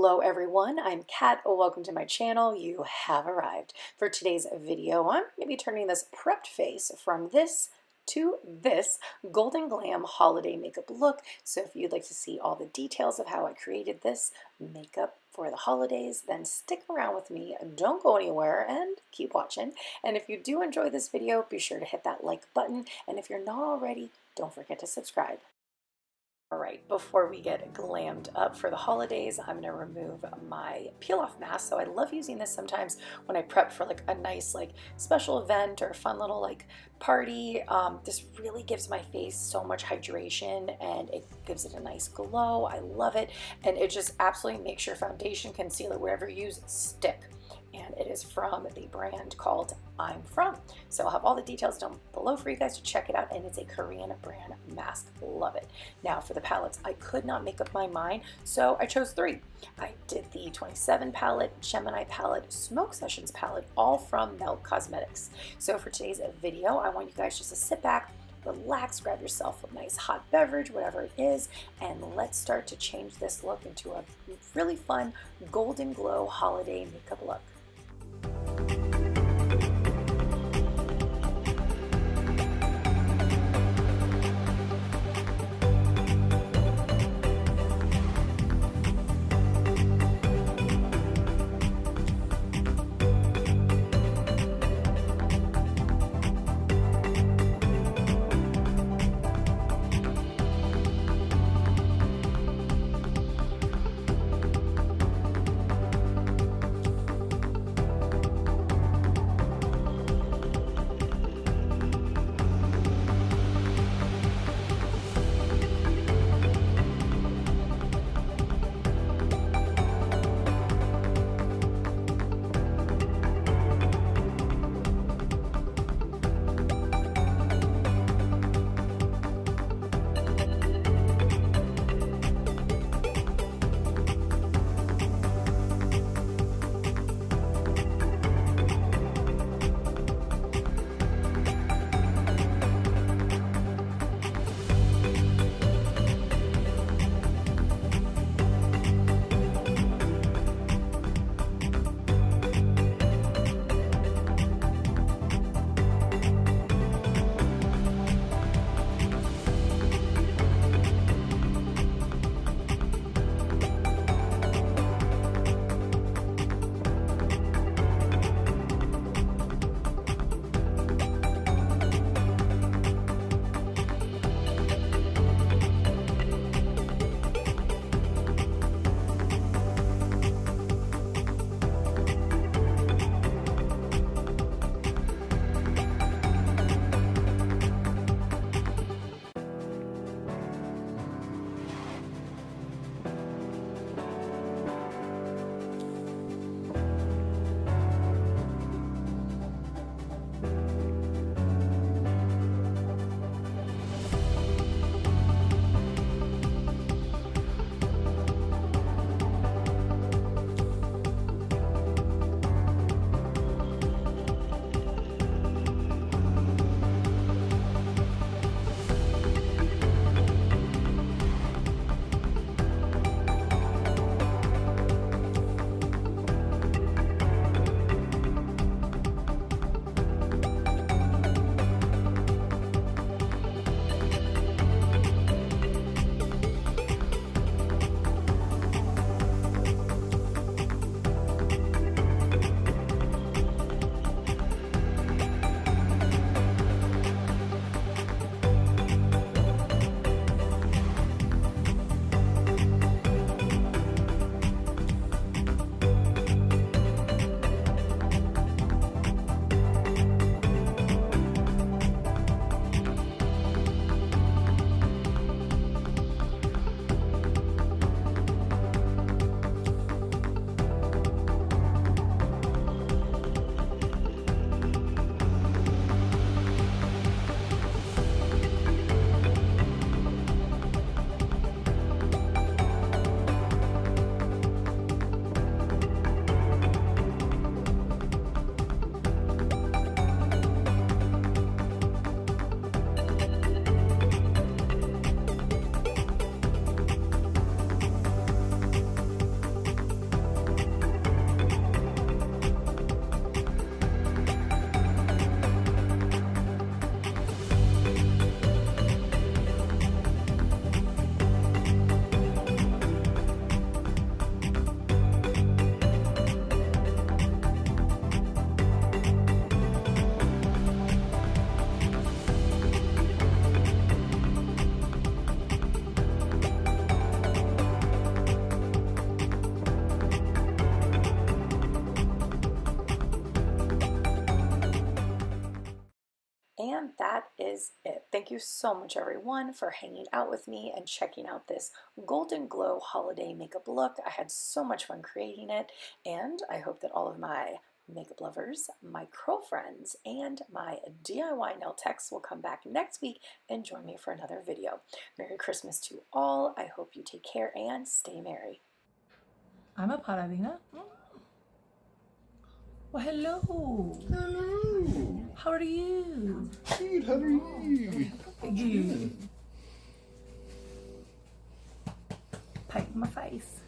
Hello everyone, I'm Kat. Welcome to my channel. You have arrived. For today's video, I'm going to be turning this prepped face from this to this Golden Glam holiday makeup look. So if you'd like to see all the details of how I created this makeup for the holidays, then stick around with me. Don't go anywhere and keep watching. And if you do enjoy this video, be sure to hit that like button. And if you're not already, don't forget to subscribe. All right, before we get glammed up for the holidays, I'm gonna remove my peel-off mask. So I love using this sometimes when I prep for like a nice like special event or a fun little like party. This really gives my face so much hydration and it gives it a nice glow. I love it. And it just absolutely makes your foundation, concealer, whatever you use, stick. And it is from the brand called I'm From. So I'll have all the details down below for you guys to check it out, and it's a Korean brand mask. Love it. Now for the palettes, I could not make up my mind, so I chose three. I did the 27 palette, Gemini palette, Smoke Sessions palette, all from Melt Cosmetics. So for today's video, I want you guys just to sit back, relax, grab yourself a nice hot beverage, whatever it is, and let's start to change this look into a really fun golden glow holiday makeup look. And that is it. Thank you so much, everyone, for hanging out with me and checking out this Golden Glow holiday makeup look. I had so much fun creating it, and I hope that all of my makeup lovers, my curl friends, and my DIY nail techs will come back next week and join me for another video. Merry Christmas to all. I hope you take care and stay merry. I'm a Paladina. Well, hello. Hello. How are you? Good, how are you? Good. Paint my face.